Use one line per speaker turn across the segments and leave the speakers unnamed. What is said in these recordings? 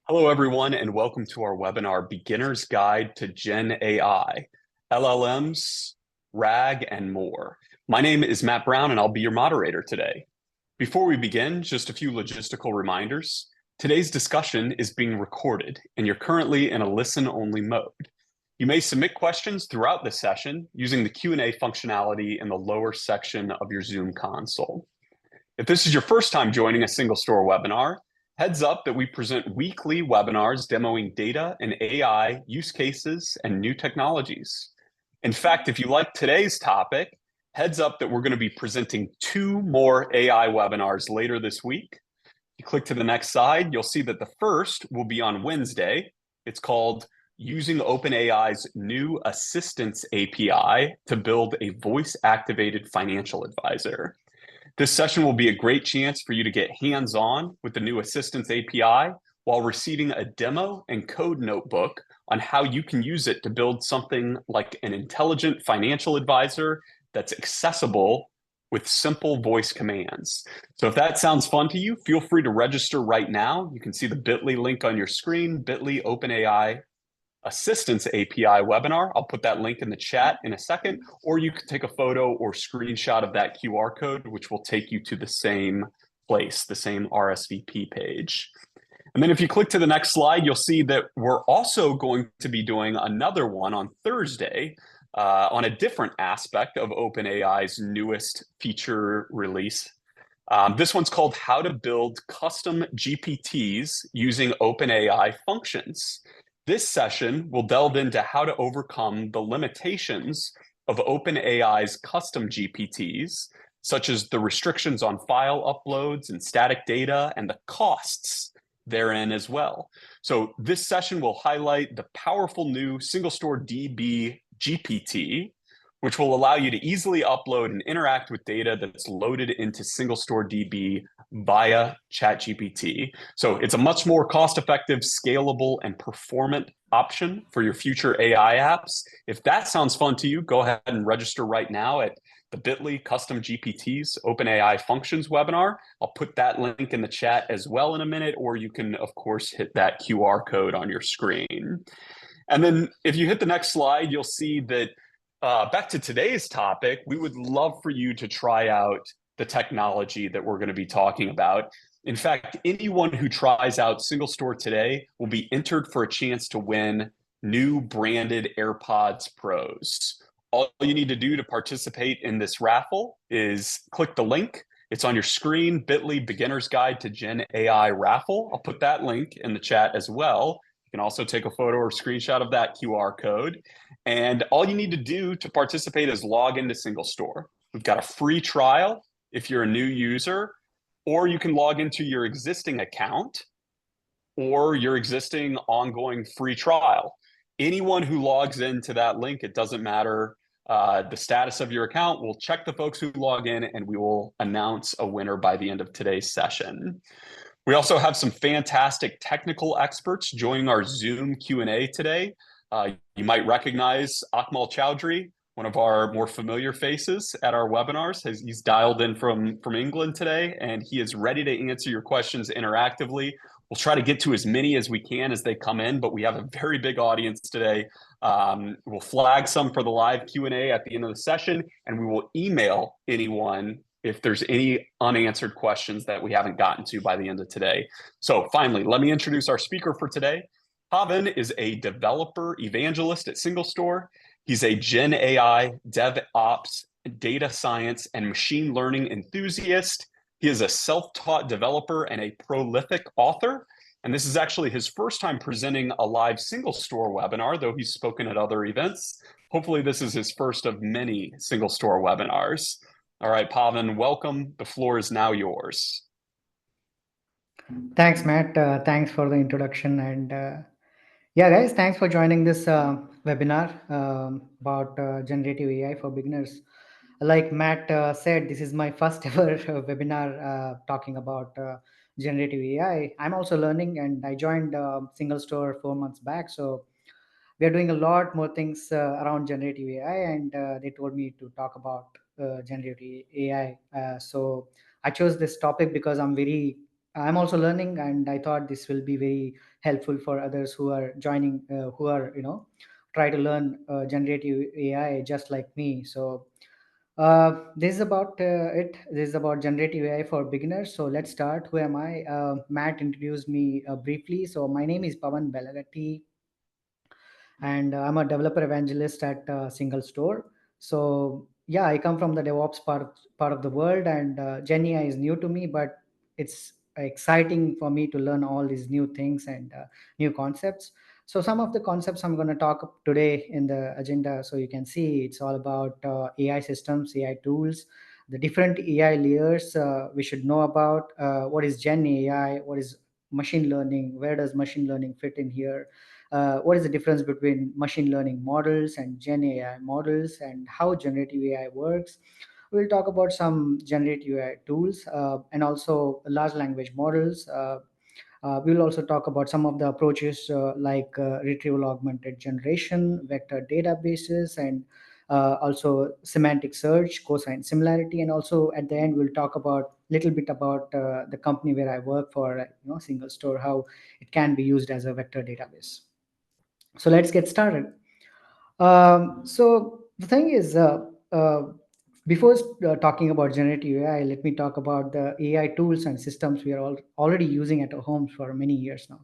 Hello, everyone, and welcome to our webinar, Beginner's Guide to Gen AI, LLMs, RAG, and more. My name is Matt Brown, and I'll be your moderator today. Before we begin, just a few logistical reminders. Today's discussion is being recorded, and you're currently in a listen-only mode. You may submit questions throughout the session using the Q&A functionality in the lower section of your Zoom console. If this is your first time joining a SingleStore webinar, heads up that we present weekly webinars demoing data and AI use cases and new technologies. In fact, if you like today's topic, heads up that we're going to be presenting 2 more AI webinars later this week. If you click to the next slide, you'll see that the first will be on Wednesday. It's called Using OpenAI's new Assistance API to Build a Voice-Activated Financial Advisor. This session will be a great chance for you to get hands-on with the new Assistance API while receiving a demo and code notebook on how you can use it to build something like an intelligent financial advisor that's accessible with simple voice commands. So if that sounds fun to you, feel free to register right now. You can see the bit.ly link on your screen, bit.ly OpenAI Assistance API webinar. I'll put that link in the chat in a second, or you can take a photo or screenshot of that QR code, which will take you to the same place, the same RSVP page. And then if you click to the next slide, you'll see that we're also going to be doing another one on Thursday on a different aspect of OpenAI's newest feature release. This one's called How to Build Custom GPTs Using OpenAI Functions. This session will delve into how to overcome the limitations of OpenAI's custom GPTs, such as the restrictions on file uploads and static data and the costs therein as well. So this session will highlight the powerful new SingleStore DB GPT, which will allow you to easily upload and interact with data that's loaded into SingleStore DB via ChatGPT. So it's a much more cost-effective, scalable, and performant option for your future AI apps. If that sounds fun to you, go ahead and register right now at the bit.ly Custom GPTs OpenAI Functions webinar. I'll put that link in the chat as well in a minute, or you can, of course, hit that QR code on your screen. And then if you hit the next slide, you'll see that back to today's topic, we would love for you to try out the technology that we're going to be talking about. In fact, anyone who tries out SingleStore today will be entered for a chance to win new branded AirPods Pros. All you need to do to participate in this raffle is click the link. It's on your screen, bit.ly Beginner's Guide to Gen AI raffle. I'll put that link in the chat as well. You can also take a photo or screenshot of that QR code. And all you need to do to participate is log into SingleStore. We've got a free trial if you're a new user, or you can log into your existing account or your existing ongoing free trial. Anyone who logs into that link, it doesn't matter the status of your account, we'll check the folks who log in and we will announce a winner by the end of today's session. We also have some fantastic technical experts joining our Zoom Q&A today. You might recognize Akmal Chowdhury, one of our more familiar faces at our webinars. He's dialed in from England today, and he is ready to answer your questions interactively. We'll try to get to as many as we can as they come in, but we have a very big audience today. We'll flag some for the live Q&A at the end of the session, and we will email anyone if there's any unanswered questions that we haven't gotten to by the end of today. So finally, let me introduce our speaker for today. Pavan is a developer evangelist at SingleStore. He's a Gen AI, DevOps, data science, and machine learning enthusiast. He is a self-taught developer and a prolific author. And this is actually his first time presenting a live SingleStore webinar, though he's spoken at other events. Hopefully this is his first of many SingleStore webinars. All right, Pavan, welcome. The floor is now yours.
Thanks, Matt. Thanks for the introduction. And yeah, guys, thanks for joining this webinar about generative AI for beginners. Like Matt said, this is my first ever webinar talking about generative AI. I'm also learning, and I joined SingleStore 4 months back. So we are doing a lot more things around generative AI, and they told me to talk about generative AI. So I chose this topic because I'm very I'm also learning, and I thought this will be very helpful for others who are joining, who are try to learn generative AI just like me. So this is about it. This is about generative AI for beginners. So let's start. Who am I? Matt introduced me briefly. So my name is Pavan Belagatti, and I'm a developer evangelist at SingleStore. So yeah, I come from the DevOps part of the world, and GenAI is new to me, but it's exciting for me to learn all these new things and new concepts. So some of the concepts I'm going to talk today in the agenda, so you can see it's all about AI systems, AI tools, the different AI layers we should know about. What is Gen AI? What is machine learning? Where does machine learning fit in here? What is the difference between machine learning models and Gen AI models, and how generative AI works. We'll talk about some generative AI tools and also large language models. We will also talk about some of the approaches like retrieval-augmented generation, vector databases, and also semantic search, cosine similarity, and also at the end we'll talk about little bit about the company where I work for, SingleStore, how it can be used as a vector database. So let's get started. So the thing is, before talking about generative AI, let me talk about the AI tools and systems we are already using at our homes for many years now.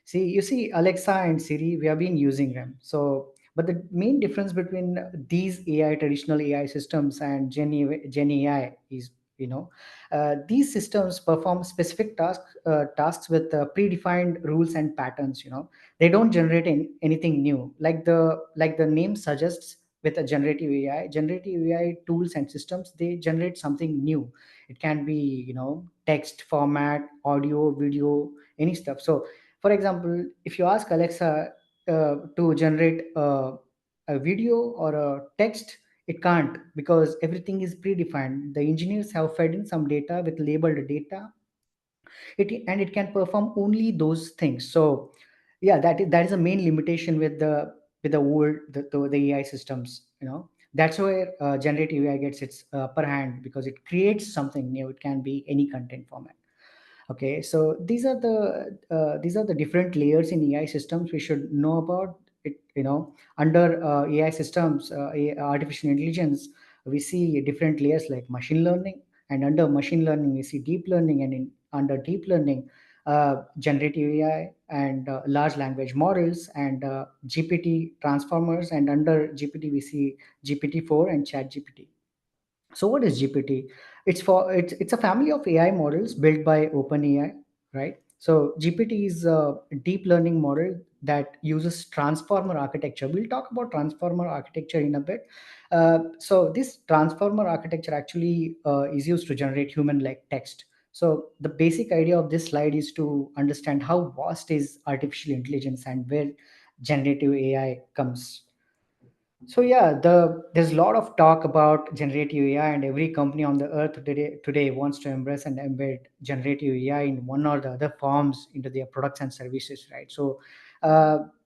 See, you see, Alexa and Siri, we have been using them. So, but the main difference between these AI, traditional AI systems, and Gen AI is, these systems perform specific tasks with predefined rules and patterns. They don't generate anything new, like the name suggests. With a generative AI tools and systems, they generate something new. It can be, text format, audio, video, any stuff. So for example, if you ask Alexa to generate a video or a text, it can't, because everything is predefined. The engineers have fed in some data with labeled data, and it can perform only those things. So yeah, that is a main limitation with the old the AI systems. That's where generative AI gets its upper hand, because it creates something new. It can be any content format. Okay, so these are the different layers in AI systems we should know about. It under AI systems, artificial intelligence, we see different layers like machine learning, and under machine learning we see deep learning, and under deep learning, generative AI, and large language models, and GPT transformers, and under GPT we see GPT-4 and Chat GPT. So what is GPT? It's a family of AI models built by OpenAI, right? So GPT is a deep learning model that uses transformer architecture. We'll talk about transformer architecture in a bit. So this transformer architecture actually is used to generate human-like text. So the basic idea of this slide is to understand how vast is artificial intelligence and where generative AI comes. So yeah, there's a lot of talk about generative AI, and every company on the earth today wants to embrace and embed generative AI in one or the other forms into their products and services, right? So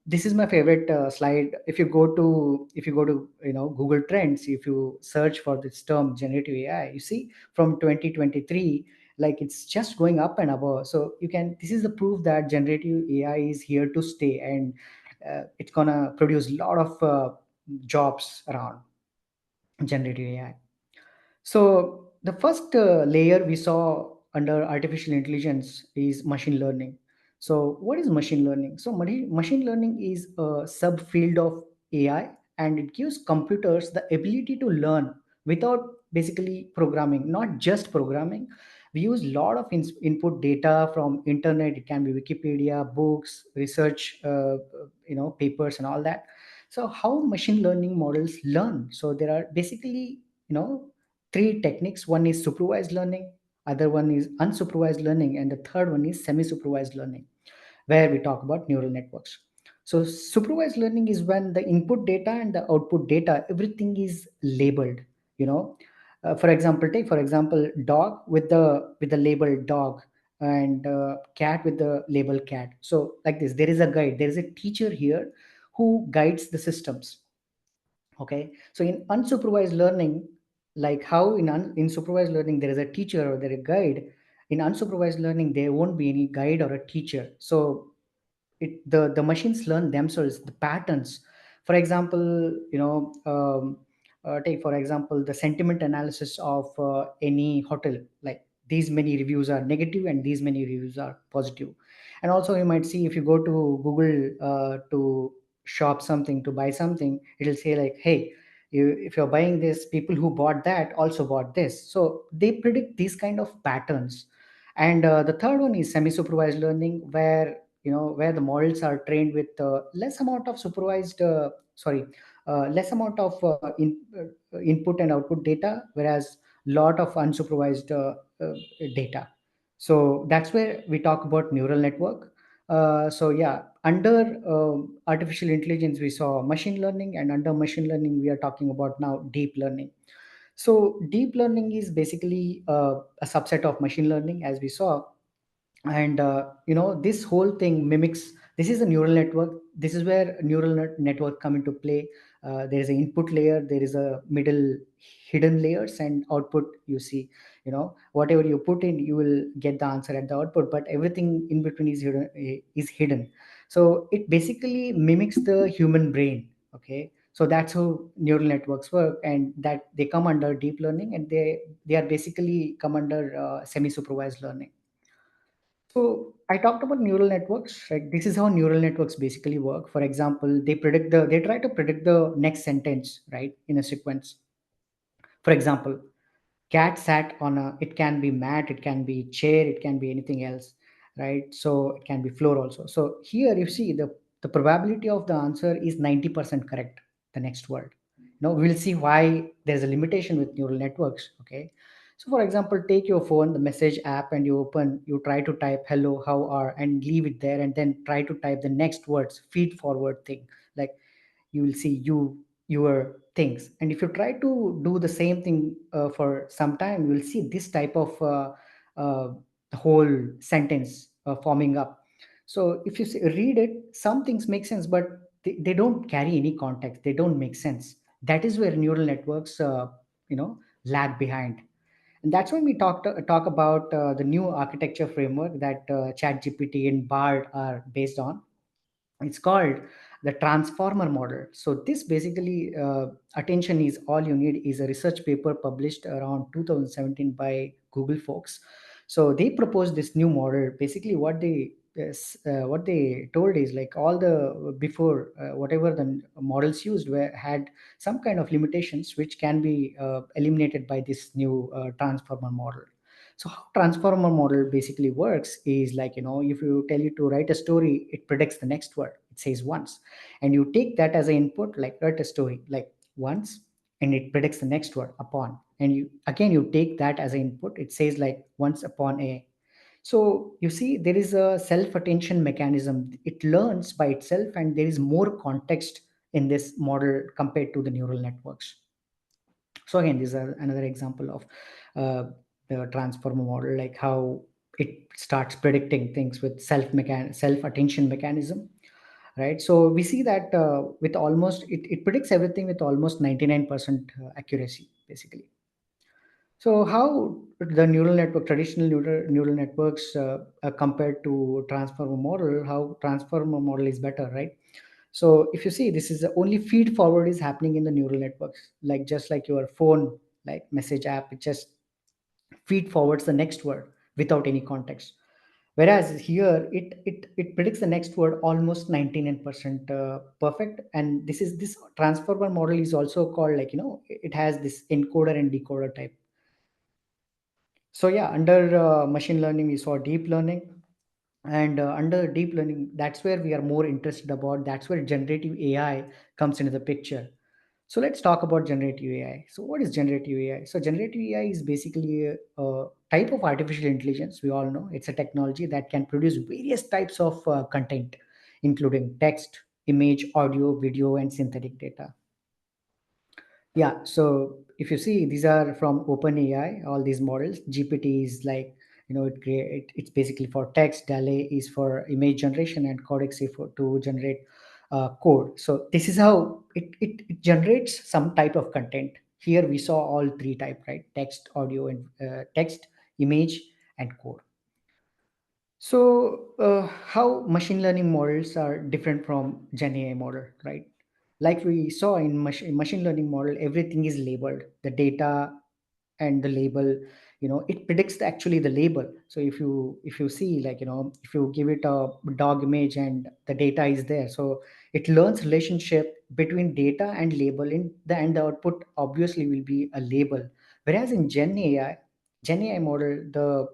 this is my favorite slide. If you go to Google Trends, if you search for this term generative AI, you see from 2023, like it's just going up and above. So this is the proof that generative AI is here to stay, and it's gonna produce a lot of jobs around generative AI. So the first layer we saw under artificial intelligence is machine learning. So what is machine learning? So machine learning is a subfield of AI, and it gives computers the ability to learn without basically programming, not just programming. We use a lot of input data from internet. It can be Wikipedia, books, research, papers, and all that. So how machine learning models learn? So there are basically, you know three techniques. One is supervised learning, other one is unsupervised learning, and the third one is semi-supervised learning, where we talk about neural networks. So supervised learning is when the input data and the output data, everything is labeled. you know take for example dog with the label dog, and cat with the label cat. So like this, there is a guide, there is a teacher here who guides the systems. Okay, so in unsupervised learning, like how in supervised learning there is a teacher or there is a guide, in unsupervised learning there won't be any guide or a teacher. So the machines learn themselves the patterns. For example, take for example the sentiment analysis of any hotel, like these many reviews are negative and these many reviews are positive. And also you might see if you go to Google to shop something, to buy something, it'll say like, hey, if you're buying this, people who bought that also bought this. So they predict these kind of patterns. And the third one is semi-supervised learning, where the models are trained with less amount of supervised sorry less amount of input and output data, whereas lot of unsupervised data. So that's where we talk about neural network. So yeah, under artificial intelligence we saw machine learning, and under machine learning we are talking about now deep learning. So deep learning is basically a subset of machine learning, as we saw. And this whole thing mimics, this is a neural network. This is where network come into play. There is an input layer, there is a middle hidden layers, and output. You see, whatever you put in, you will get the answer at the output, but everything in between is hidden. So it basically mimics the human brain. Okay, so that's how neural networks work, and that they come under deep learning, and they are basically come under semi supervised learning. So I talked about neural networks. Right? This is how neural networks basically work. For example, they try to predict the next sentence, right, in a sequence. For example, cat sat on a, it can be mat, it can be chair, it can be anything else, right? So it can be floor also. So here you see the probability of the answer is 90% correct, the next word. We'll see why there's a limitation with neural networks. Okay, so for example, take your phone, the message app, and you try to type hello, how are, and leave it there, and then try to type the next words, feed forward thing, like you will see your things. And if you try to do the same thing for some time, you will see this type of uh, whole sentence forming up. So if you read it, some things make sense, but they don't carry any context, they don't make sense. That is where neural networks lag behind. And that's when we talk about the new architecture framework that ChatGPT and Bard are based on. It's called the transformer model. So this basically, attention is all you need, is a research paper published around 2017 by Google folks. So they proposed this new model. Basically what they told is like all the before, whatever the models used had some kind of limitations which can be eliminated by this new transformer model. So how transformer model basically works is like, if you tell it to write a story, it predicts the next word. It says once, and you take that as an input, like write a story, like once, and it predicts the next word, upon. And you take that as an input. It says like once upon a. So you see, there is a self-attention mechanism. It learns by itself, and there is more context in this model compared to the neural networks. So again, this is another example of the transformer model, like how it starts predicting things with self-attention mechanism, right? So we see that with almost it predicts everything with almost 99% accuracy, basically. So how the traditional neural networks compared to transformer model, how transformer model is better, right? So if you see, this is the only feed forward is happening in the neural networks, like just like your phone, like message app, it just feed forwards the next word without any context. Whereas here, it predicts the next word almost 99% perfect. And this transformer model is also called, like, it has this encoder and decoder type. So yeah, under machine learning, we saw deep learning. And under deep learning, that's where we are more interested about. That's where generative AI comes into the picture. So let's talk about generative AI. So what is generative AI? So generative AI is basically a type of artificial intelligence. We all know it's a technology that can produce various types of content, including text, image, audio, video, and synthetic data. Yeah, so if you see, these are from OpenAI, all these models. GPT is like, it's basically for text, DALL-E is for image generation, and Codex is for to generate code. So this is how it generates some type of content. Here we saw all three type, right? Text, audio, and text, image, and code. So, how machine learning models are different from Gen AI model, right? Like we saw in machine learning model, everything is labeled. The data and the label, it predicts actually the label. So if you see, like, if you give it a dog image and the data is there, so it learns relationship between data and label. And the output obviously will be a label. Whereas in Gen AI model, the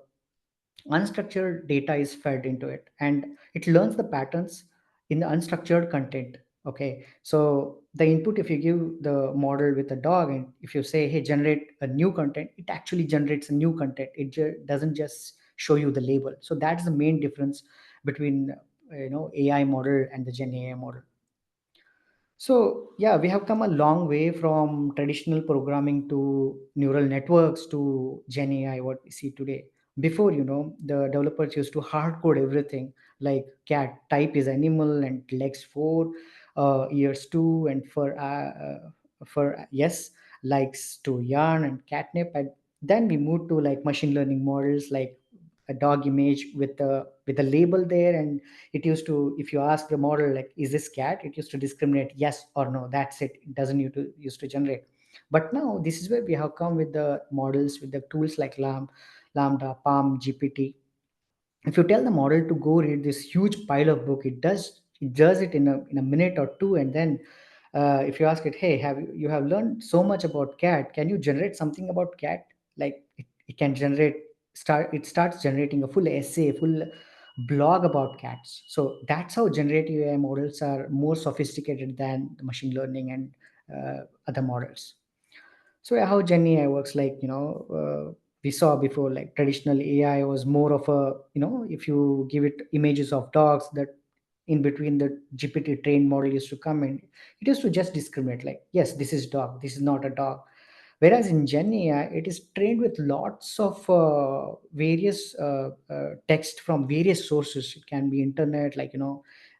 unstructured data is fed into it and it learns the patterns in the unstructured content. Okay, so the input, if you give the model with a dog and if you say, hey, generate a new content, it actually generates a new content. It doesn't just show you the label. So that's the main difference between AI model and the Gen AI model. So yeah, we have come a long way from traditional programming to neural networks to Gen AI, what we see today. Before, the developers used to hard code everything, like cat type is animal and legs four, ears two, and for yes, likes to yarn and catnip. And then we moved to like machine learning models, like a dog image with a label there, and it used to, if you ask the model like, is this cat, it used to discriminate yes or no. That's it. It doesn't used to generate. But now this is where we have come with the models, with the tools like Lambda, Palm, GPT. If you tell the model to go read this huge pile of book, it does it in a minute or two. And then if you ask it, hey, you have learned so much about cat, can you generate something about cat? Like it can starts generating a full essay, a full blog about cats. So that's how generative AI models are more sophisticated than the machine learning and other models. So yeah, how Gen AI works, like, we saw before, like traditional AI was more of a, if you give it images of dogs, that in between the GPT trained model used to come and it used to just discriminate, like, yes, this is dog, this is not a dog. Whereas in Gen AI, it is trained with lots of various text from various sources. It can be internet, like,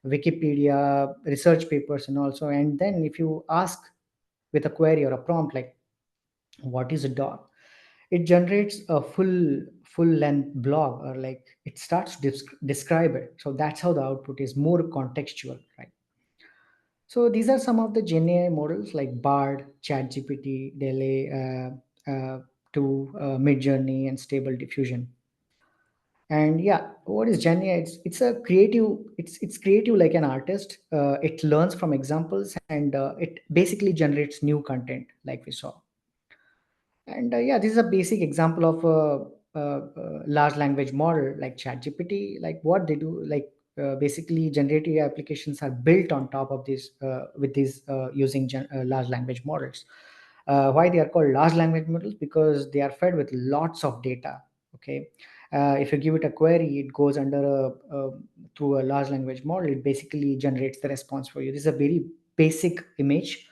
Wikipedia, research papers, and also. And then if you ask with a query or a prompt, like, what is a dog, it generates a full length blog, or like it starts to describe it. So that's how the output is more contextual, right? So these are some of the Gen AI models like Bard, ChatGPT, DALL-E, to Midjourney and Stable Diffusion. And yeah, what is Gen AI? It's a creative. It's creative like an artist. It learns from examples and it basically generates new content, like we saw. And yeah, this is a basic example of a large language model like ChatGPT. Like what they do, like basically generative AI applications are built on top of this with these using large language models. Why they are called large language models? Because they are fed with lots of data. Okay, if you give it a query, it goes under through a large language model. It basically generates the response for you. This is a very basic image.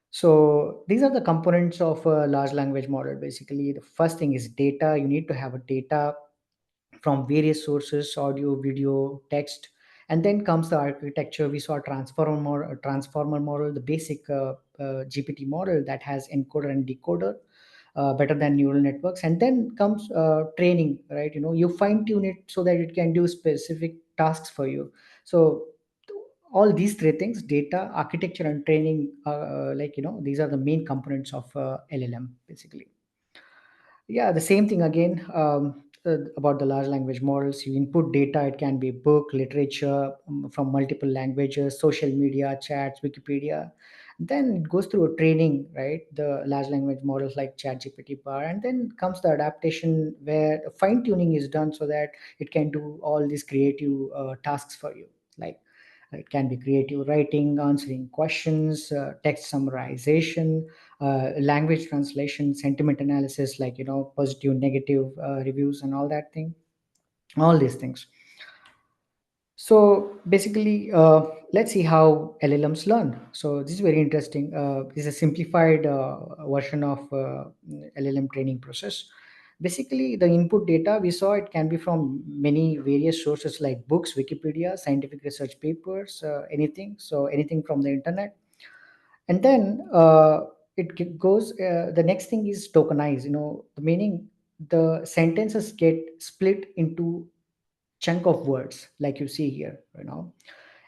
So these are the components of a large language model. Basically, the first thing is data. You need to have a data from various sources: audio, video, text. And then comes the architecture. We saw a transformer model, the basic GPT model that has encoder and decoder, better than neural networks. And then comes training, right? You fine tune it so that it can do specific tasks for you. So all these three things, data, architecture, and training, like, these are the main components of LLM, basically. Yeah, the same thing again, about the large language models. You input data, it can be book, literature, from multiple languages, social media, chats, Wikipedia. Then it goes through a training, right? The large language models like ChatGPT bar, and then comes the adaptation where fine tuning is done so that it can do all these creative tasks for you. Like it can be creative writing, answering questions, text summarization, language translation, sentiment analysis, like, positive, negative reviews, and all that thing, all these things. So basically, let's see how LLMs learn. So this is very interesting. This is a simplified version of LLM training process. Basically, the input data we saw, it can be from many various sources like books, Wikipedia, scientific research papers, anything. So anything from the internet. And then it goes. The next thing is tokenize. The meaning. the sentences get split into chunk of words like you see here,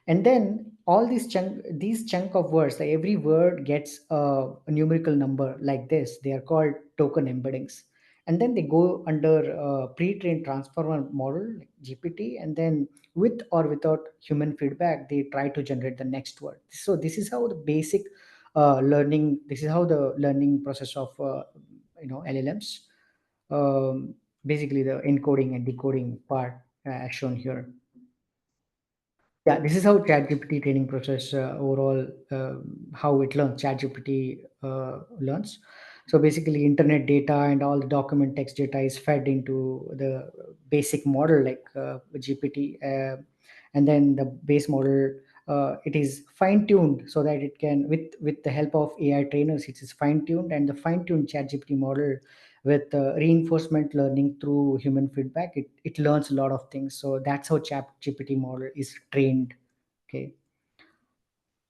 and then all these chunk of words, like every word gets a numerical number like this. They are called token embeddings, and then they go under pre-trained transformer model like GPT, and then with or without human feedback they try to generate the next word. So this is how the basic learning this is how the learning process of LLMs, um, basically the encoding and decoding part, as shown here. Yeah, this is how ChatGPT training process overall, how it learns. ChatGPT learns. So basically, internet data and all the document text data is fed into the basic model like GPT, and then the base model, it is fine tuned so that it can, with the help of AI trainers, it is fine tuned, and the fine tuned ChatGPT model with reinforcement learning through human feedback, it learns a lot of things. So that's how ChatGPT model is trained. Okay.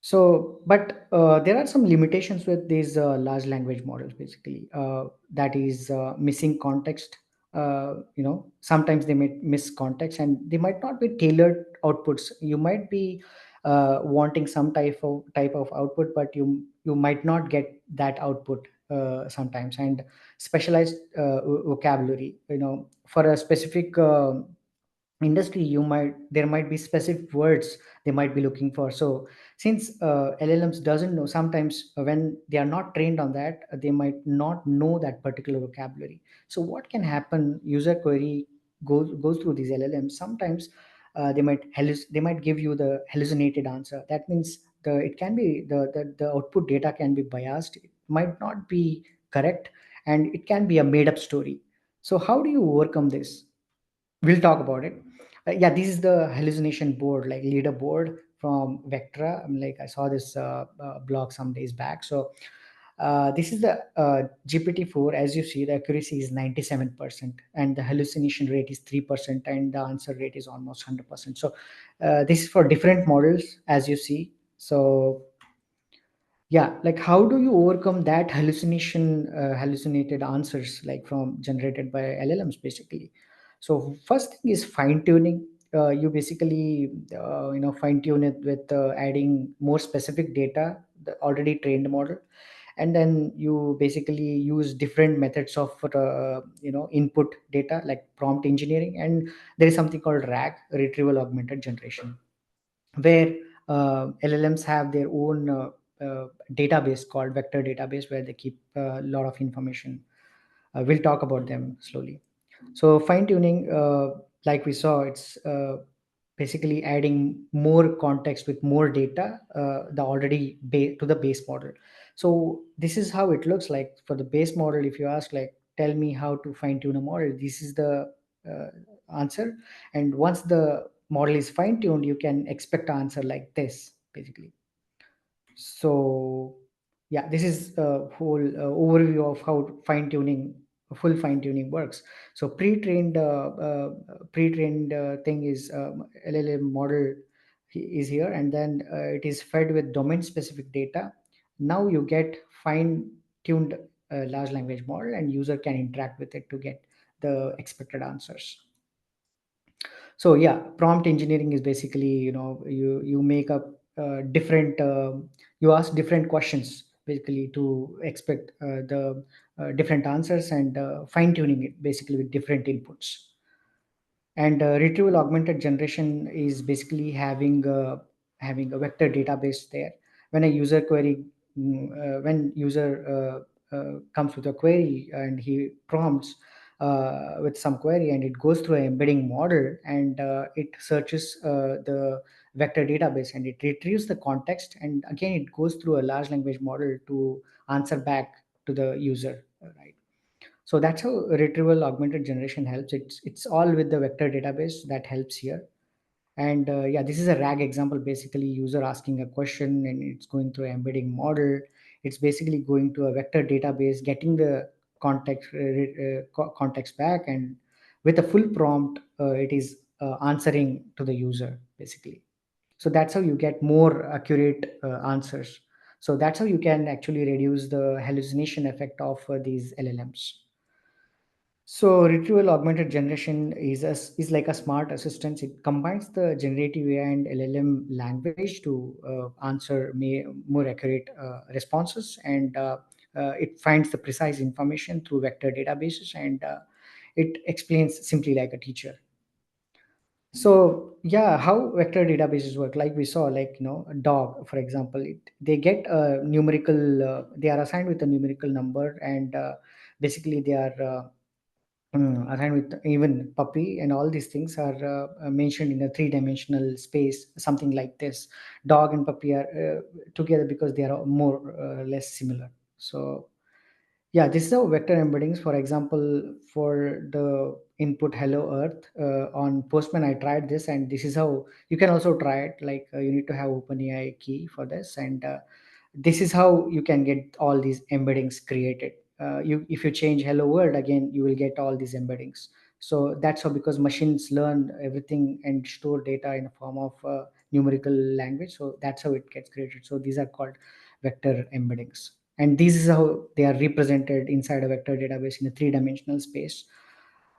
So, but there are some limitations with these large language models, basically. That is missing context. Sometimes they may miss context, and they might not be tailored outputs. You might be wanting some type of output, but you might not get that output sometimes. And specialized vocabulary, for a specific industry, there might be specific words they might be looking for. So since LLMs doesn't know, sometimes when they are not trained on that, they might not know that particular vocabulary. So what can happen, user query goes through these LLMs. Sometimes they might give you the hallucinated answer. That means it can be the output data can be biased, it might not be correct, and it can be a made up story. So how do you overcome this? We'll talk about it. Yeah, this is the hallucination board, like leaderboard from Vectra. I saw this blog some days back. So this is the GPT-4. As you see, the accuracy is 97%, and the hallucination rate is 3%, and the answer rate is almost 100%. So this is for different models, as you see. So yeah, like how do you overcome that hallucinated answers like from generated by LLMs, basically? So first thing is fine tuning. You basically fine tune it with adding more specific data, the already trained model, and then you basically use different methods of input data like prompt engineering, and there is something called RAG, retrieval augmented generation, where LLMs have their own database called vector database, where they keep a lot of information. We'll talk about them slowly. So fine tuning, like we saw, it's basically adding more context with more data, the already to the base model. So this is how it looks like for the base model. If you ask, like, tell me how to fine tune a model, this is the uh, answer. And once the model is fine tuned, you can expect an answer like this, basically. So yeah, this is a whole overview of how full fine tuning works. So pre-trained thing is LLM model is here, and then it is fed with domain specific data. Now you get fine tuned large language model, and user can interact with it to get the expected answers. So yeah, prompt engineering is basically, you make up different you ask different questions basically to expect the different answers, and fine tuning it basically with different inputs. And retrieval augmented generation is basically having a vector database there. When a user query when user comes with a query, and he prompts with some query, and it goes through an embedding model, and it searches the vector database, and it retrieves the context, and again it goes through a large language model to answer back to the user, right? So that's how retrieval augmented generation helps. It's all with the vector database that helps here. And yeah, this is a RAG example, basically user asking a question, and it's going through embedding model. It's basically going to a vector database, getting the context back, and with a full prompt, it is answering to the user, basically. So that's how you get more accurate answers. So that's how you can actually reduce the hallucination effect of these LLMs. So retrieval augmented generation is like a smart assistant. It combines the generative AI and LLM language to answer more accurate responses, and it finds the precise information through vector databases, and it explains simply like a teacher. So yeah, how vector databases work, like we saw, like a dog, for example, they get a numerical, they are assigned with a numerical number, and basically they are assigned with even puppy, and all these things are mentioned in a three-dimensional space, something like this. Dog and puppy are together because they are more less similar. So yeah, this is how vector embeddings. For example, for the input "Hello Earth" on Postman, I tried this, and this is how you can also try it. Like you need to have OpenAI key for this, and this is how you can get all these embeddings created. If you change "Hello World" again, you will get all these embeddings. So that's how, because machines learn everything and store data in a form of numerical language. So that's how it gets created. So these are called vector embeddings, and this is how they are represented inside a vector database in a three-dimensional space.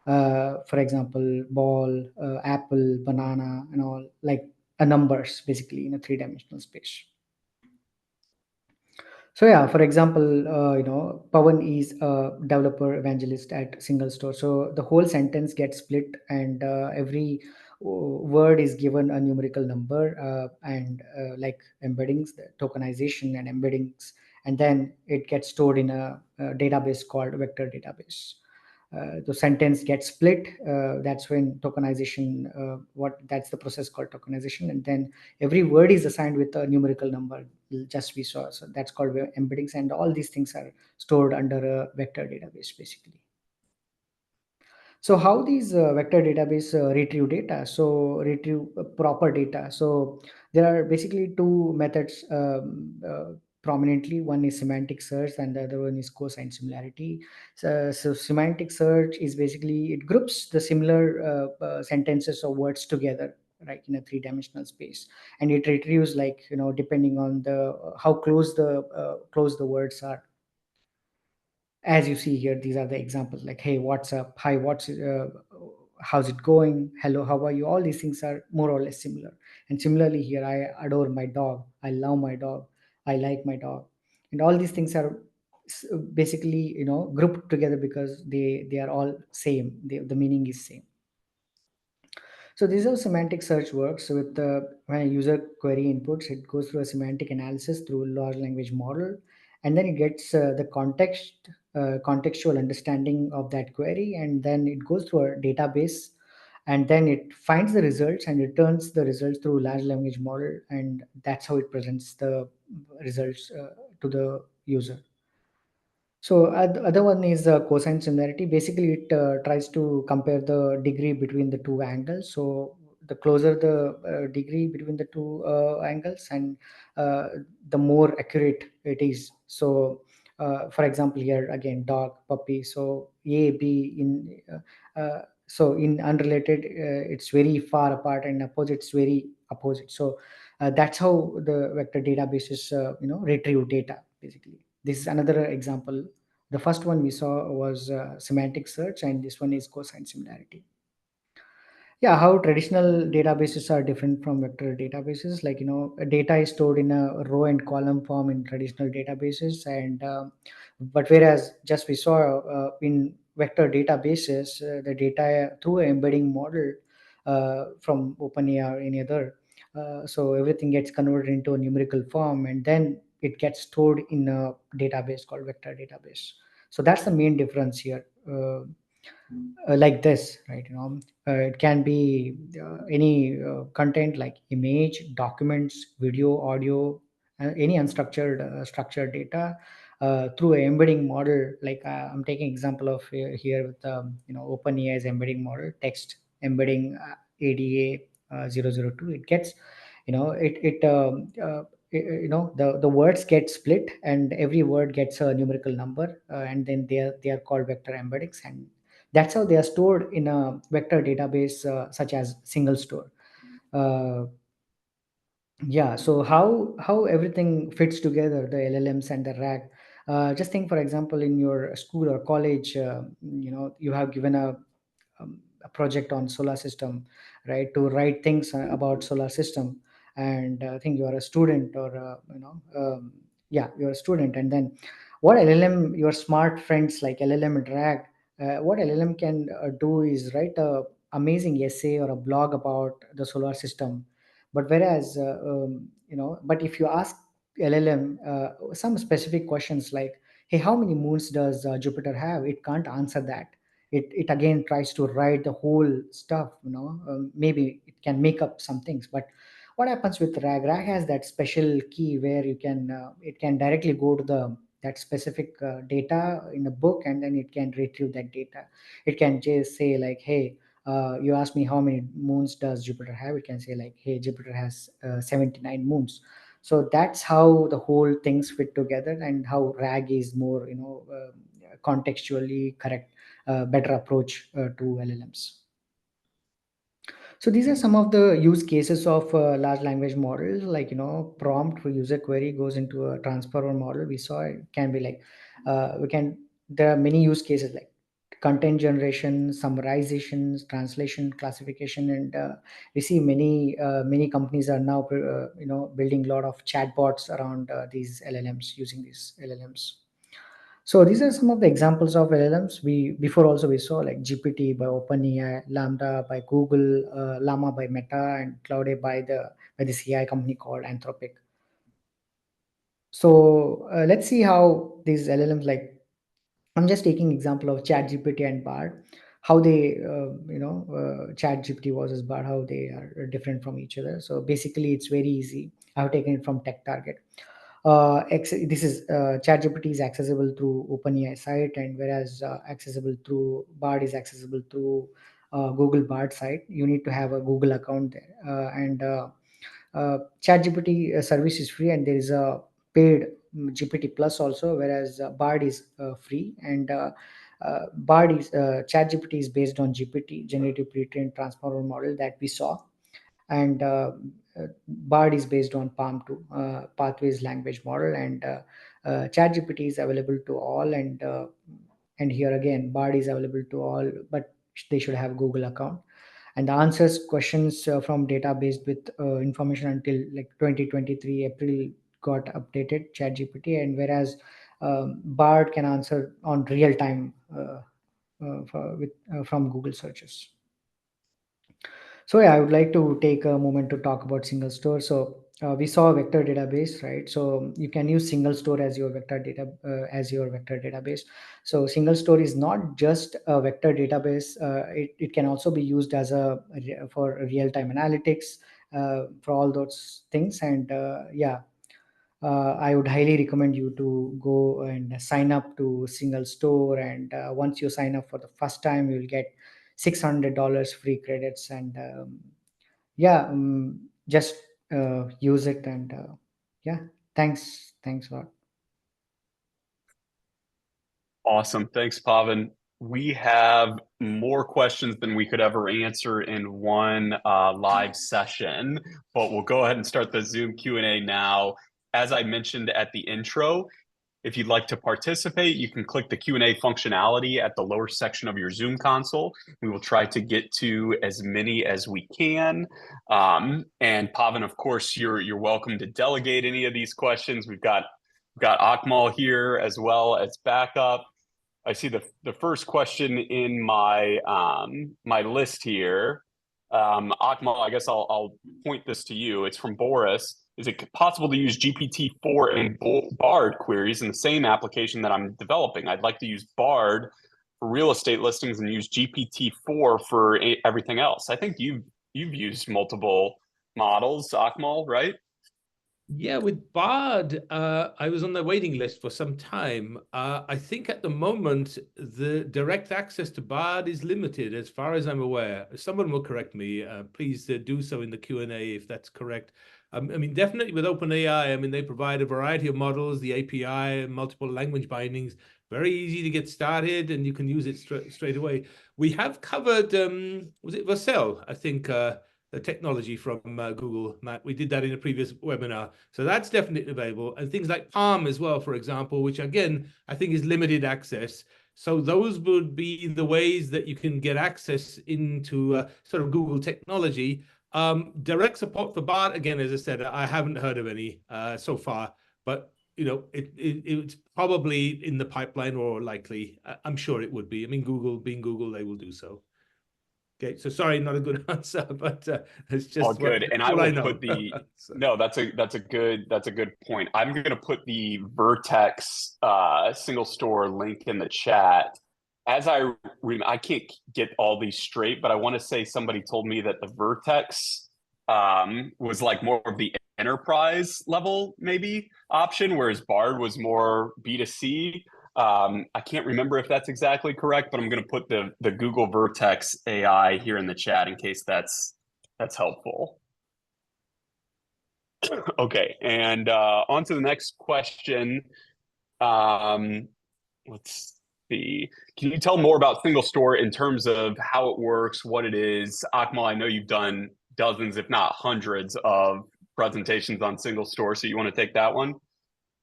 For example, ball, apple, banana, and all, like numbers basically in a three-dimensional space. So yeah, for example, Pawan is a developer evangelist at SingleStore. So the whole sentence gets split, and every word is given a numerical number, and like embeddings, the tokenization and embeddings, and then it gets stored in a database called vector database. The sentence gets split. That's when tokenization. What That's the process called tokenization, and then every word is assigned with a numerical number, just we saw. So that's called embeddings, and all these things are stored under a vector database basically. So how these vector database retrieve data? So retrieve proper data. So there are basically two methods prominently. One is semantic search, and the other one is cosine similarity. So semantic search is basically, it groups the similar sentences or words together, right, in a three-dimensional space, and it retrieves, like, depending on the how close the words are. As you see here, these are the examples, like, hey, what's up, hi, how's it going, hello, how are you, all these things are more or less similar. And similarly here, I adore my dog, I love my dog, I like my dog, and all these things are basically, grouped together because they are all same, the meaning is same. So this is how semantic search works. So with when a user query inputs, it goes through a semantic analysis through large language model, and then it gets the contextual understanding of that query, and then it goes through a database, and then it finds the results and returns the results through large language model, and that's how it presents the results to the user. So the other one is cosine similarity. Basically, it tries to compare the degree between the two angles. So the closer the degree between the two angles, and uh, the more accurate it is. So, for example, here again, dog, puppy. So A, B so in unrelated, it's very far apart, and opposite, it's very opposite. So that's how the vector databases, retrieve data basically. This is another example. The first one we saw was semantic search, and this one is cosine similarity. Yeah, how traditional databases are different from vector databases. Like, data is stored in a row and column form in traditional databases, and but whereas just we saw in vector databases, the data through an embedding model from OpenAI or any other. So everything gets converted into a numerical form, and then it gets stored in a database called vector database. So that's the main difference here. Like this, right? It can be any content, like image, documents, video, audio, any unstructured structured data through an embedding model. Like I'm taking example of here with OpenAI's embedding model, text embedding ADA 002. It gets, it the words get split, and every word gets a numerical number, and then they are called vector embeddings, and that's how they are stored in a vector database such as SingleStore. Uh, yeah. So how everything fits together, the LLMs and the RAG. Just think, for example, in your school or college, you have given a project on solar system, right, to write things about solar system. And I think you are a student, or yeah, you're a student. And then what LLM, your smart friends like LLM and RAG, what LLM can do is write a amazing essay or a blog about the solar system. But whereas but if you ask LLM some specific questions like, hey, how many moons does Jupiter have, it can't answer that. It again tries to write the whole stuff. Maybe it can make up some things, but what happens with RAG has that special key where you can it can directly go to the that specific data in the book, and then it can retrieve that data. It can just say like, hey, you asked me how many moons does Jupiter have, it can say like, hey, Jupiter has 79 moons. So that's how the whole things fit together, and how RAG is more contextually correct, better approach to LLMs. So these are some of the use cases of large language models, like prompt for user query goes into a transformer model. We saw it can be like we can there are many use cases like content generation, summarizations, translation, classification, and we see many companies are now building a lot of chatbots around these LLMs, using these LLMs. So these are some of the examples of LLMs. We before also we saw like GPT by OpenAI, Lambda by Google, Llama by Meta, and Cloud by this AI company called Anthropic. So let's see how these LLMs, like I'm just taking example of ChatGPT and Bard, how they ChatGPT versus Bard, how they are different from each other. So basically, it's very easy. I've taken it from Tech Target. This is ChatGPT is accessible through OpenAI site, and whereas accessible through Bard is accessible through Google Bard site. You need to have a Google account there, and ChatGPT service is free, and there is a paid GPT Plus also, whereas Bard is free. And ChatGPT is based on GPT, generative pre-trained transformer model that we saw, and Bard is based on Palm 2 Pathways language model, and ChatGPT is available to all, and here again Bard is available to all, but they should have Google account, and answers questions from database with information until like 2023 April got updated ChatGPT, and whereas Bard can answer on real time from Google searches. So yeah, I would like to take a moment to talk about SingleStore. So we saw a vector database, right? So you can use SingleStore as your vector database. So SingleStore is not just a vector database. It can also be used as for real-time analytics, for all those things. And yeah, I would highly recommend you to go and sign up to SingleStore. And once you sign up for the first time, you will get $600 free credits. And yeah, just use it. And yeah, thanks a lot.
Awesome. Thanks, Pavan. We have more questions than we could ever answer in one live session, but we'll go ahead and start the Zoom Q&A now. As I mentioned at the intro, if you'd like to participate, you can click the Q&A functionality at the lower section of your Zoom console. We will try to get to as many as we can. And Pavan, of course, you're welcome to delegate any of these questions. We've got Akmal here as well as backup. I see the first question in my my list here. Akmal, I guess I'll point this to you. It's from Boris. Is it possible to use GPT-4 and Bard queries in the same application that I'm developing? I'd like to use Bard for real estate listings and use GPT-4 for everything else. I think you've used multiple models, Akmal, right?
Yeah, with Bard, I was on the waiting list for some time. I think at the moment, the direct access to Bard is limited, as far as I'm aware. Someone will correct me. Please do so in the Q&A if that's correct. I mean, definitely with OpenAI, I mean, they provide a variety of models, the API, multiple language bindings, very easy to get started, and you can use it straight away. We have covered, was it Vercel? I think technology from Google, Matt. We did that in a previous webinar. So that's definitely available. And things like Palm as well, for example, which again, I think is limited access. So those would be the ways that you can get access into sort of Google technology. Direct support for Bard, again, as I said, I haven't heard of any so far, but it's probably in the pipeline or likely. I'm sure it would be. I mean, Google, being Google, they will do so. Okay, so sorry, not a good answer, but it's just
all good. And I
what I
will
know.
put the
So.
no, that's a good point. I'm going to put the Vertex single store link in the chat. As I can't get all these straight, but I want to say somebody told me that the Vertex was like more of the enterprise level maybe option, whereas Bard was more B2C. I can't remember if that's exactly correct, but I'm going to put the Google Vertex AI here in the chat in case that's helpful. Okay, and on to the next question. Let's see. Can you tell more about SingleStore in terms of how it works, what it is? Akmal, I know you've done dozens, if not hundreds, of presentations on SingleStore, so you want to take that one?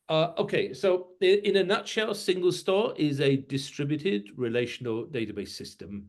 Okay, so in a nutshell, SingleStore is a distributed relational database system.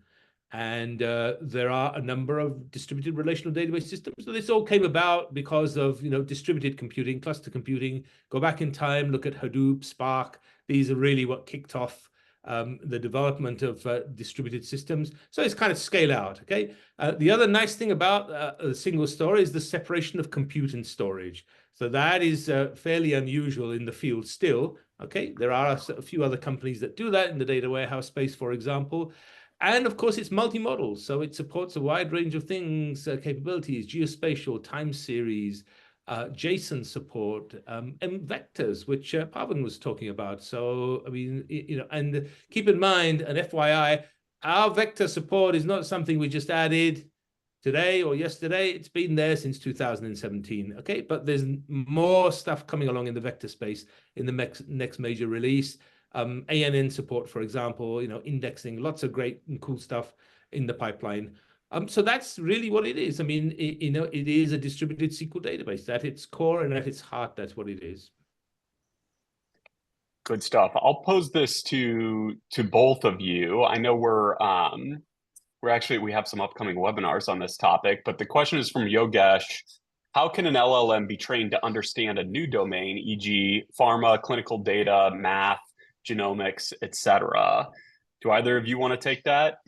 And there are a number of distributed relational database systems. So this all came about because of distributed computing, cluster computing. Go back in time, look at Hadoop, Spark. These are really what kicked off the development of distributed systems. So it's kind of scale out. Okay. The other nice thing about SingleStore is the separation of compute and storage. So that is fairly unusual in the field still. Okay, there are a few other companies that do that in the data warehouse space, for example. And of course, it's multimodal. So it supports a wide range of things, capabilities, geospatial, time series, JSON support, and vectors, which Pavan was talking about. So, I mean, and keep in mind, an FYI, our vector support is not something we just added today or yesterday. It's been there since 2017. Okay, but there's more stuff coming along in the vector space in the next major release. ANN support, for example, indexing, lots of great and cool stuff in the pipeline. So that's really what it is. I mean, it is a distributed SQL database at its core, and at its heart, that's what it is.
Good stuff. I'll pose this to both of you. I know we have some upcoming webinars on this topic, but the question is from Yogesh. How can an LLM be trained to understand a new domain, e.g. pharma, clinical data, math, genomics, etc.? Do either of you want to take that?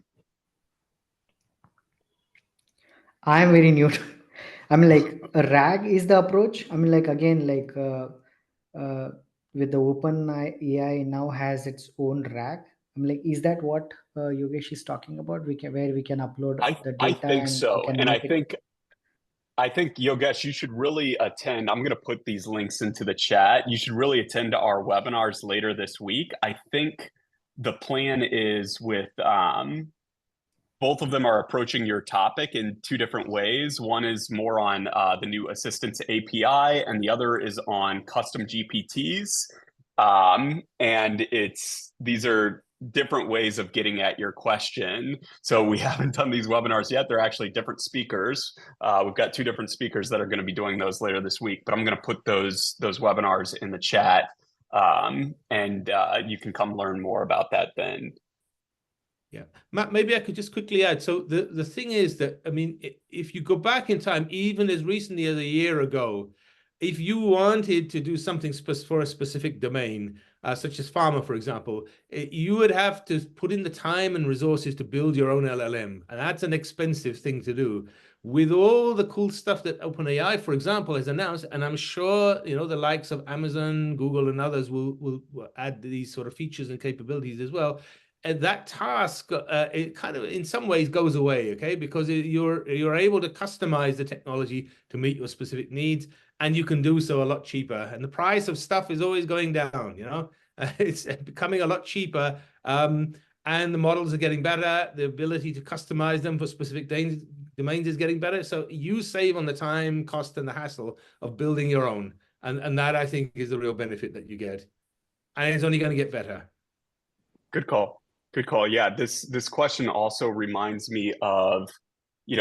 I'm very new to, I mean, like a RAG is the approach. I mean, like, again, like with the OpenAI now has its own RAG. I mean, like, is that what Yogesh is talking about? Where we can upload the
I
data
think
and we
so.
can
And
make it.
I think Yogesh, you should really attend. I'm going to put these links into the chat. You should really attend our webinars later this week. I think the plan is with both of them are approaching your topic in two different ways. One is more on the new Assistance API, and the other is on custom GPTs. And these are different ways of getting at your question. So we haven't done these webinars yet. They're actually different speakers. We've got two different speakers that are going to be doing those later this week, but I'm going to put those webinars in the chat, and you can come learn more about that then.
Yeah, Matt, maybe I could just quickly add. So the thing is that, I mean, if you go back in time, even as recently as a year ago, if you wanted to do something for a specific domain, such as pharma, for example, you would have to put in the time and resources to build your own LLM. And that's an expensive thing to do. With all the cool stuff that OpenAI, for example, has announced, and I'm sure, the likes of Amazon, Google, and others will add these sort of features and capabilities as well. And that task, it kind of in some ways goes away, okay? Because you're able to customize the technology to meet your specific needs, and you can do so a lot cheaper. And the price of stuff is always going down, it's becoming a lot cheaper. And the models are getting better. The ability to customize them for specific domains is getting better. So you save on the time, cost, and the hassle of building your own. And that, I think, is the real benefit that you get. And it's only going to get better.
Good call. Good call. Yeah, this question also reminds me of,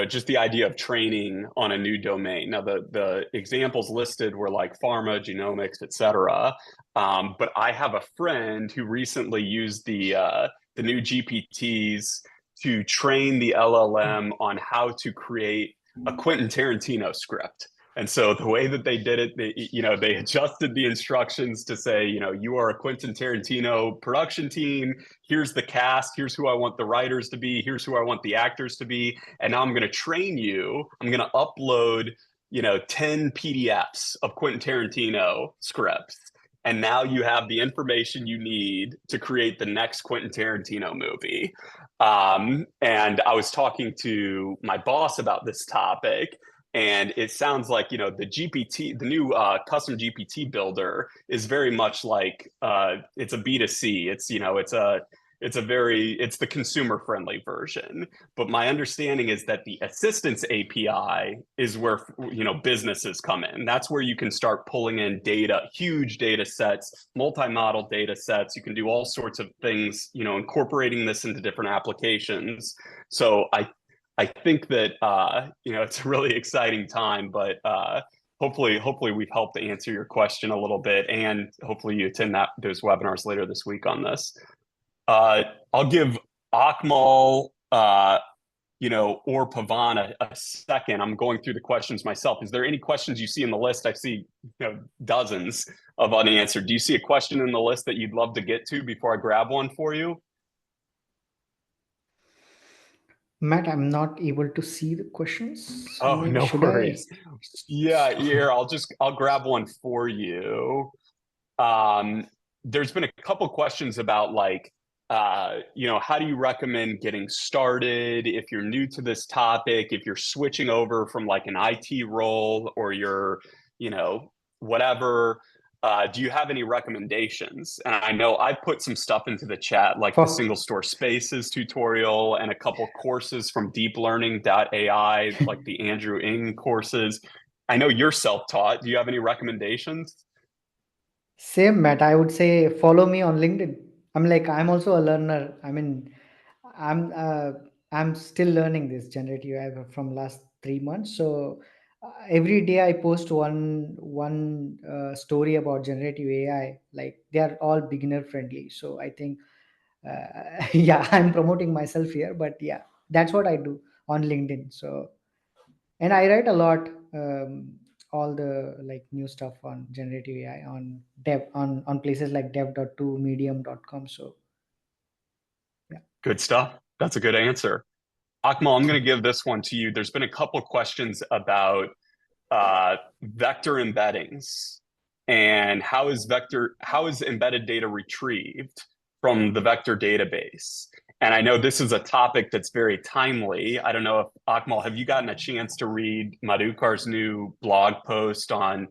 just the idea of training on a new domain. Now, the examples listed were like pharma, genomics, et cetera. But I have a friend who recently used the new GPTs to train the LLM on how to create a Quentin Tarantino script. And so the way that they did it, they adjusted the instructions to say, you are a Quentin Tarantino production team. Here's the cast. Here's who I want the writers to be. Here's who I want the actors to be. And now I'm going to train you. I'm going to upload, 10 PDFs of Quentin Tarantino scripts. And now you have the information you need to create the next Quentin Tarantino movie. And I was talking to my boss about this topic, and it sounds like, the new custom GPT builder is very much like it's a B2C. It's the consumer friendly version. But my understanding is that the assistance API is where, businesses come in. That's where you can start pulling in data, huge data sets, multi-model data sets. You can do all sorts of things, incorporating this into different applications. So I think that, it's a really exciting time, but hopefully we've helped to answer your question a little bit, and hopefully you attend those webinars later this week on this. I'll give Akmal, or Pavan a second. I'm going through the questions myself. Is there any questions you see in the list? I see, dozens of unanswered. Do you see a question in the list that you'd love to get to before I grab one for you?
Matt, I'm not able to see the questions. So
Oh,
maybe
no
should
worries. Yeah, here, I'll grab one for you. There's been a couple questions about how do you recommend getting started if you're new to this topic, if you're switching over from like an IT role, or you're, whatever. Do you have any recommendations? And I know I put some stuff into the chat, like the SingleStore Spaces tutorial and a couple courses from deeplearning.ai, like the Andrew Ng courses. I know you're self-taught. Do you have any recommendations?
Same, Matt. I would say follow me on LinkedIn. I'm also a learner. I mean, I'm uh, I'm still learning this generative AI from last 3 months. So every day I post one story about generative AI. Like they are all beginner friendly. So I think, yeah, I'm promoting myself here, but yeah, that's what I do on LinkedIn. So, and I write a lot, all the like new stuff on generative AI on dev on places like dev.to medium.com. So yeah.
Good stuff. That's a good answer. Akmal, I'm going to give this one to you. There's been a couple questions about vector embeddings and how is embedded data retrieved from the vector database. And I know this is a topic that's very timely. I don't know if, Akmal, have you gotten a chance to read Madhukar's new blog post on,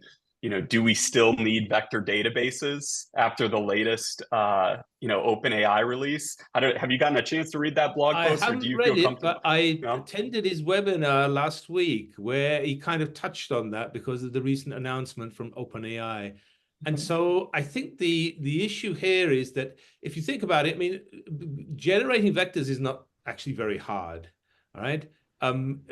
do we still need vector databases after the latest, OpenAI release? Have you gotten a chance to read that blog post?
I
or
haven't
do you
read
feel
it,
comfortable?
but I
No?
attended his webinar last week where he kind of touched on that because of the recent announcement from OpenAI. And so I think the issue here is that if you think about it, I mean, generating vectors is not actually very hard, all right?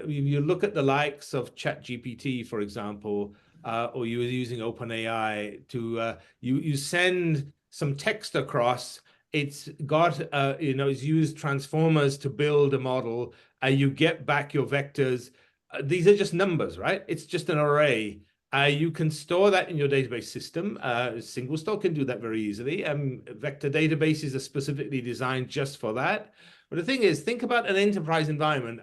You look at the likes of ChatGPT, for example, or you're using OpenAI to, you send some text across, it's got, it's used transformers to build a model, you get back your vectors. These are just numbers, right? It's just an array. You can store that in your database system. SingleStore can do that very easily. Vector databases are specifically designed just for that. But the thing is, think about an enterprise environment.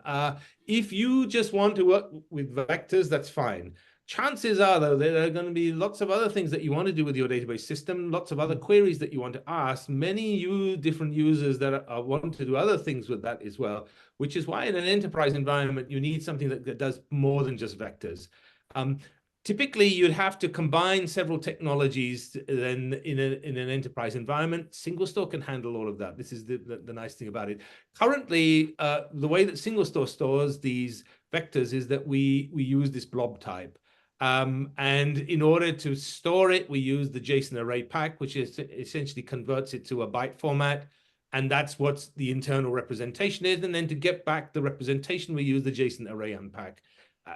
If you just want to work with vectors, that's fine. Chances are, though, there are going to be lots of other things that you want to do with your database system, lots of other queries that you want to ask, many different users that want to do other things with that as well, which is why in an enterprise environment, you need something that does more than just vectors. Typically, you'd have to combine several technologies then in an enterprise environment. SingleStore can handle all of that. This is the nice thing about it. Currently, the way that SingleStore stores these vectors is that we use this blob type. And in order to store it, we use the JSON array pack, which is essentially converts it to a byte format. And that's what the internal representation is. And then to get back the representation, we use the JSON array unpack.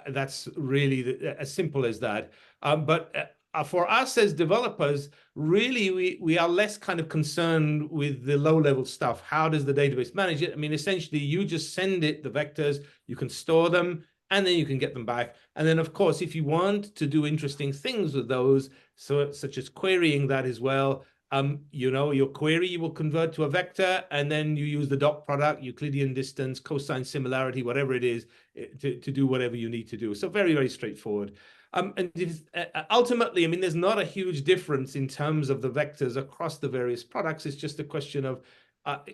That's really as simple as that. But for us as developers, really, we are less kind of concerned with the low-level stuff. How does the database manage it? I mean, essentially, you just send it the vectors, you can store them, and then you can get them back. And then, of course, if you want to do interesting things with those, such as querying that as well, your query will convert to a vector, and then you use the dot product, Euclidean distance, cosine similarity, whatever it is, to do whatever you need to do. So very, very straightforward. And ultimately, I mean, there's not a huge difference in terms of the vectors across the various products. It's just a question of,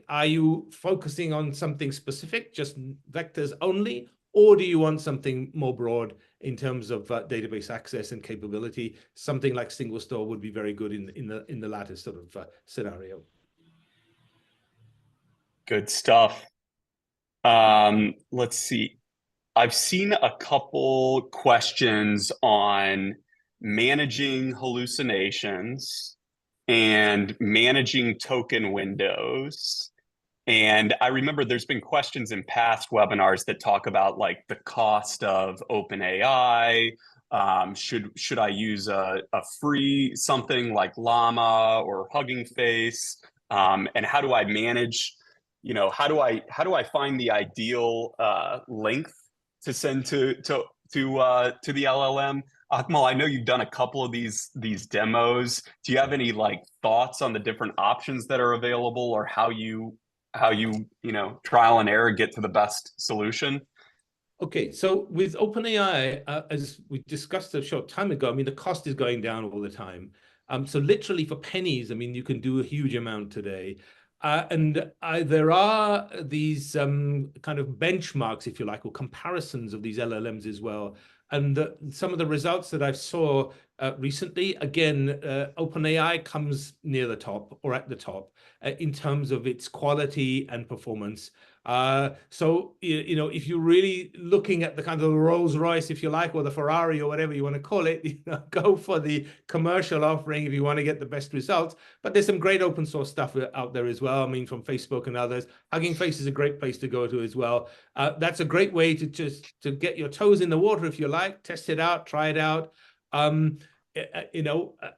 are you focusing on something specific, just vectors only, or do you want something more broad in terms of database access and capability? Something like SingleStore would be very good in the latter sort of scenario.
Good stuff. Let's see. I've seen a couple questions on managing hallucinations and managing token windows. And I remember there's been questions in past webinars that talk about like the cost of OpenAI. Should I use a free something like Llama or Hugging Face? And how do I manage, how do I find the ideal length to send to the LLM? Akmal, I know you've done a couple of these demos. Do you have any like thoughts on the different options that are available, or how you trial and error get to the best solution?
Okay, so with OpenAI, as we discussed a short time ago, I mean, the cost is going down all the time. So literally for pennies, I mean, you can do a huge amount today. And there are these kind of benchmarks, if you like, or comparisons of these LLMs as well. And some of the results that I saw recently, again, OpenAI comes near the top or at the top in terms of its quality and performance. So, if you're really looking at the kind of the Rolls Royce, if you like, or the Ferrari or whatever you want to call it, go for the commercial offering if you want to get the best results. But there's some great open source stuff out there as well. I mean, from Facebook and others. Hugging Face is a great place to go to as well. That's a great way to just to get your toes in the water, if you like, test it out, try it out.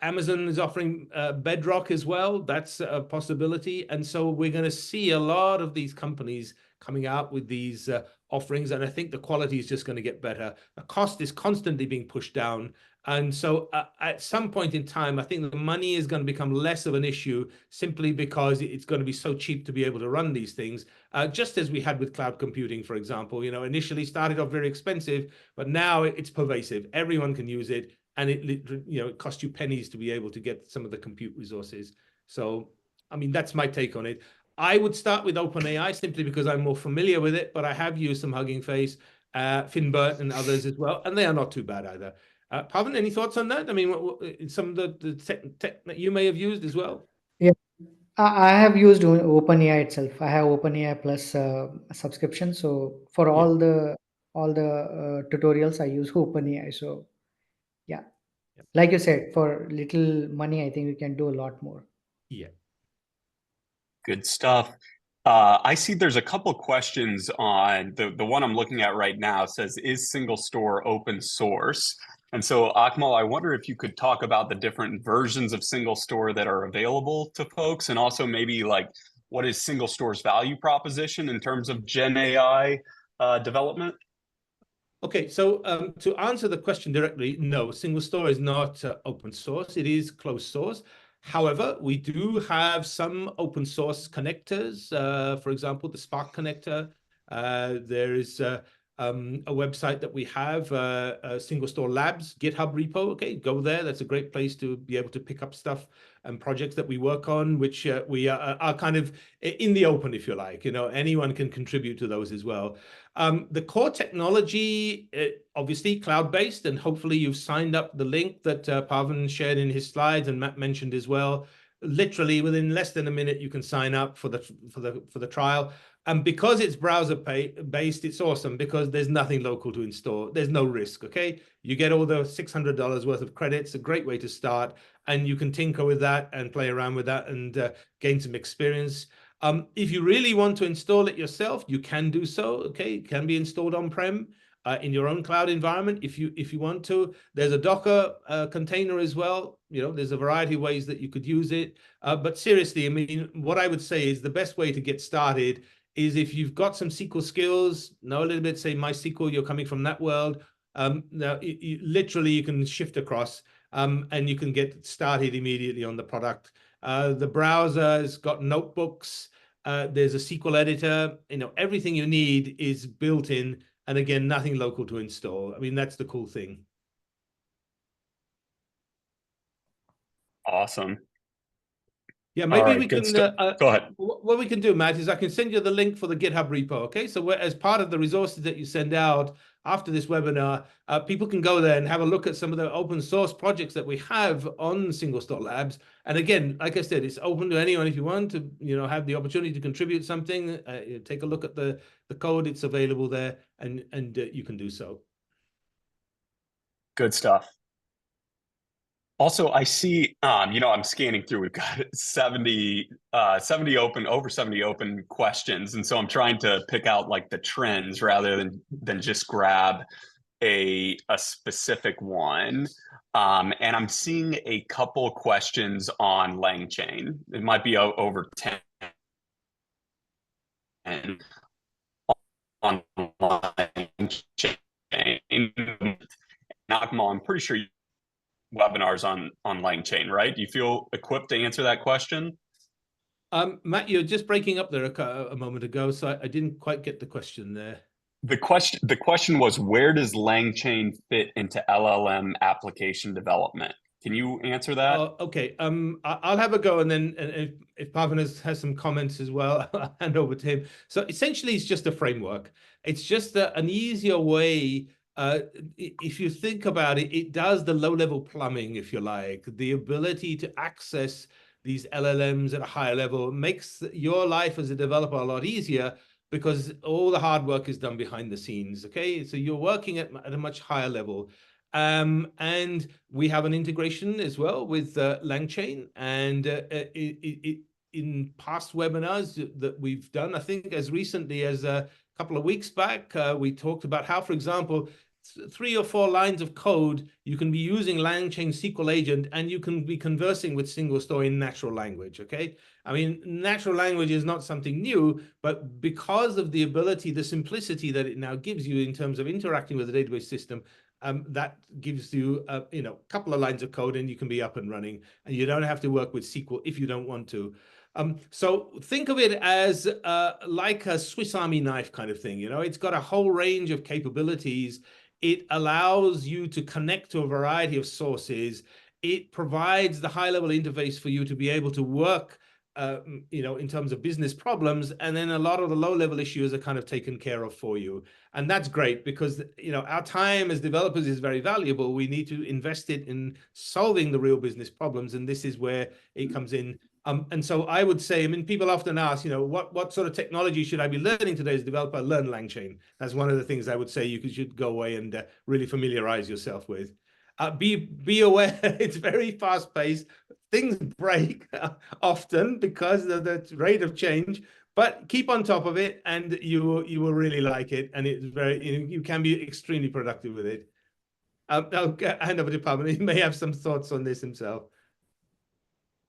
Amazon is offering Bedrock as well. That's a possibility. And so we're going to see a lot of these companies coming out with these offerings. And I think the quality is just going to get better. The cost is constantly being pushed down. And so at some point in time, I think the money is going to become less of an issue simply because it's going to be so cheap to be able to run these things. Just as we had with cloud computing, for example, initially started off very expensive, but now it's pervasive. Everyone can use it. And it costs you pennies to be able to get some of the compute resources. So, I mean, that's my take on it. I would start with OpenAI simply because I'm more familiar with it, but I have used some Hugging Face, Finbert, and others as well, and they are not too bad either. Pavan, any thoughts on that? I mean, some of the tech that you may have used as well?
Yeah, I have used OpenAI itself. I have OpenAI Plus subscription. So for all the tutorials, I use OpenAI. So yeah, like you said, for little money, I think we can do a lot more.
Yeah.
Good stuff. I see there's a couple questions on the one I'm looking at right now. Says, is SingleStore open source? And so, Akmal, I wonder if you could talk about the different versions of SingleStore that are available to folks, and also maybe like what is SingleStore's value proposition in terms of Gen AI development?
Okay, so to answer the question directly, no, SingleStore is not open source. It is closed source. However, we do have some open source connectors. For example, the Spark connector. There is a website that we have, SingleStore Labs, GitHub repo. Okay, go there. That's a great place to be able to pick up stuff and projects that we work on, which we are kind of in the open, if you like. Anyone can contribute to those as well. The core technology, obviously cloud-based, and hopefully you've signed up the link that Pavan shared in his slides and Matt mentioned as well. Literally within less than a minute, you can sign up for the trial. And because it's browser based, it's awesome because there's nothing local to install. There's no risk, okay? You get all the $600 worth of credits, a great way to start, and you can tinker with that and play around with that and gain some experience. If you really want to install it yourself, you can do so. Okay, it can be installed on-prem in your own cloud environment if you want to. There's a Docker container as well. You know, there's a variety of ways that you could use it. But seriously, I mean, what I would say is the best way to get started is if you've got some SQL skills, know a little bit, say MySQL, you're coming from that world. Now, literally, you can shift across and you can get started immediately on the product. The browser's got notebooks. There's a SQL editor. You know, everything you need is built in. And again, nothing local to install. I mean, that's the cool thing.
Awesome.
Yeah,
All
maybe
right,
we
good
can.
stuff. Go ahead.
What we can do, Matt, is I can send you the link for the GitHub repo. Okay, so as part of the resources that you send out after this webinar, people can go there and have a look at some of the open source projects that we have on SingleStore Labs. And again, like I said, it's open to anyone if you want to, you know, have the opportunity to contribute something. Take a look at the code; it's available there, and you can do so.
Good stuff. Also, I see, you know, I'm scanning through, we've got 70 over 70 open questions. And so I'm trying to pick out like the trends rather than just grab a specific one. And I'm seeing a couple questions on LangChain. It might be over 10 on LangChain. Akmal, I'm pretty sure webinars on LangChain, right? Do you feel equipped to answer that question?
Matt, you're just breaking up there a moment ago, so I didn't quite get the question there.
The question was, where does LangChain fit into LLM application development? Can you answer that?
Okay. I'll have a go, and then if Pavan has some comments as well, I'll hand over to him. So essentially, it's just a framework. It's just an easier way. If you think about it, it does the low-level plumbing, if you like. The ability to access these LLMs at a higher level makes your life as a developer a lot easier because all the hard work is done behind the scenes. Okay, so you're working at a much higher level. And we have an integration as well with LangChain. And in past webinars that we've done, I think as recently as a couple of weeks back, we talked about how, for example, 3 or 4 lines of code, you can be using LangChain SQL agent and you can be conversing with SingleStore in natural language, okay? I mean, natural language is not something new, but because of the ability, the simplicity that it now gives you in terms of interacting with the database system, that gives you, you know, a couple of lines of code and you can be up and running, and you don't have to work with SQL if you don't want to. So think of it as like a Swiss Army knife kind of thing. You know, it's got a whole range of capabilities. It allows you to connect to a variety of sources. It provides the high-level interface for you to be able to work, you know, in terms of business problems, and then a lot of the low-level issues are kind of taken care of for you. And that's great because, you know, our time as developers is very valuable. We need to invest it in solving the real business problems, and this is where it comes in. And so I would say, I mean, people often ask, you know, what sort of technology should I be learning today as a developer? Learn LangChain. That's one of the things I would say you should go away and really familiarize yourself with. Be aware, it's very fast paced. Things break often because of the rate of change, but keep on top of it and you will really like it. And it's you can be extremely productive with it. I'll hand over to Pavan. He may have some thoughts on this himself.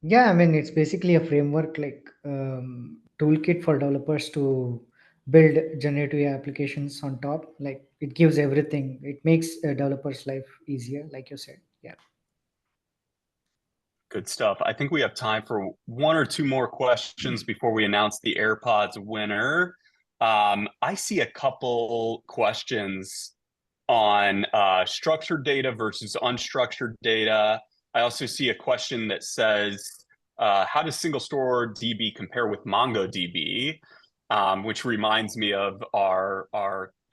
Yeah, I mean, it's basically a framework like toolkit for developers to build generative AI applications on top. Like it gives everything. It makes a developer's life easier, like you said. Yeah.
Good stuff. I think we have time for 1 or 2 more questions before we announce the AirPods winner. I see a couple questions on structured data versus unstructured data. I also see a question that says, how does SingleStore DB compare with MongoDB? Which reminds me of our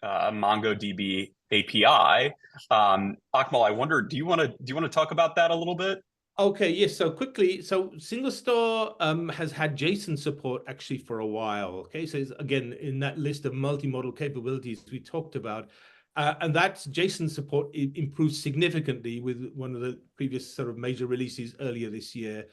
MongoDB API. Akmal, I wonder, do you want to talk about that a little bit?
Okay, yes. So quickly, so SingleStore has had JSON support actually for a while. Okay, so it's, again, in that list of multi-model capabilities we talked about, and that JSON support improved significantly with one of the previous sort of major releases earlier this year.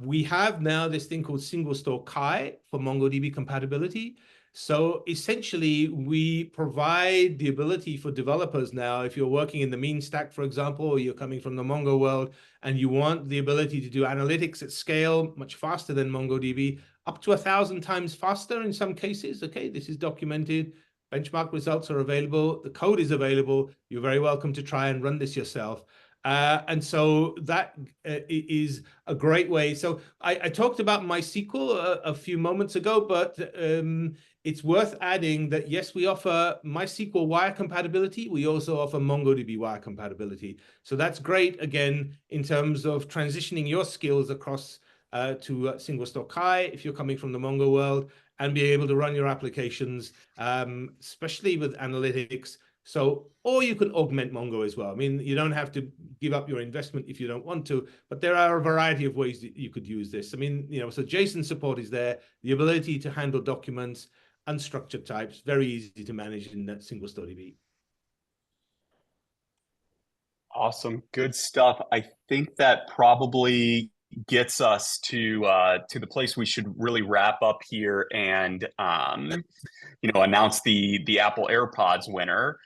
We have now this thing called SingleStore Kai for MongoDB compatibility. So essentially, we provide the ability for developers now, if you're working in the mean stack, for example, or you're coming from the Mongo world, and you want the ability to do analytics at scale much faster than MongoDB, up to 1,000 times faster in some cases. Okay, this is documented. Benchmark results are available. The code is available. You're very welcome to try and run this yourself. And so that is a great way. So I talked about MySQL a few moments ago, but it's worth adding that, yes, we offer MySQL wire compatibility. We also offer MongoDB wire compatibility. So that's great, again, in terms of transitioning your skills across to SingleStore Kai if you're coming from the Mongo world, and be able to run your applications, especially with analytics. So, or you can augment Mongo as well. I mean, you don't have to give up your investment if you don't want to, but there are a variety of ways that you could use this. I mean, so JSON support is there, the ability to handle documents, unstructured types, very easy to manage in that SingleStore DB.
Awesome, good stuff. I think that probably gets us to the place we should really wrap up here and announce the Apple AirPods winner.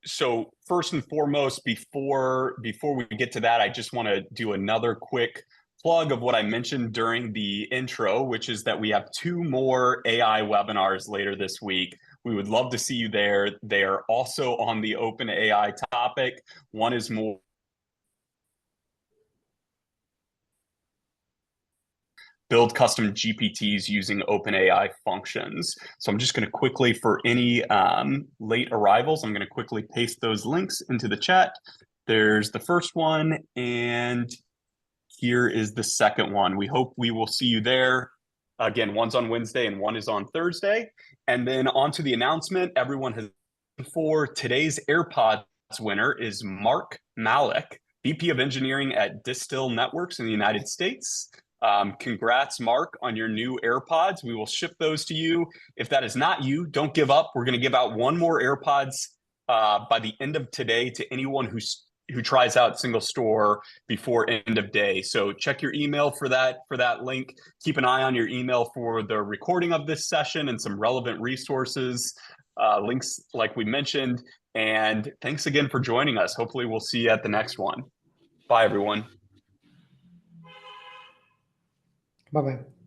So first and foremost, before we get to that, I just want to do another quick plug of what I mentioned during the intro, which is that we have 2 more AI webinars later this week. We would love to see you there. They are also on the OpenAI topic. One is more build custom GPTs using OpenAI functions. So I'm just going to quickly, for any late arrivals, I'm going to quickly paste those links into the chat. There's the first one, and here is the second one. We hope we will see you there. Again, one's on Wednesday and one is on Thursday. And then on to the announcement. Everyone has, for today's AirPods winner is Mark Malik, VP of Engineering at Distill Networks in the United States. Congrats, Mark, on your new AirPods. We will ship those to you. If that is not you, don't give up. We're going to give out 1 more AirPods by the end of today to anyone who tries out SingleStore before end of day. So check your email for that link. Keep an eye on your email for the recording of this session and some relevant resources, links like we mentioned. And thanks again for joining us. Hopefully we'll see you at the next one. Bye, everyone.
Bye-bye.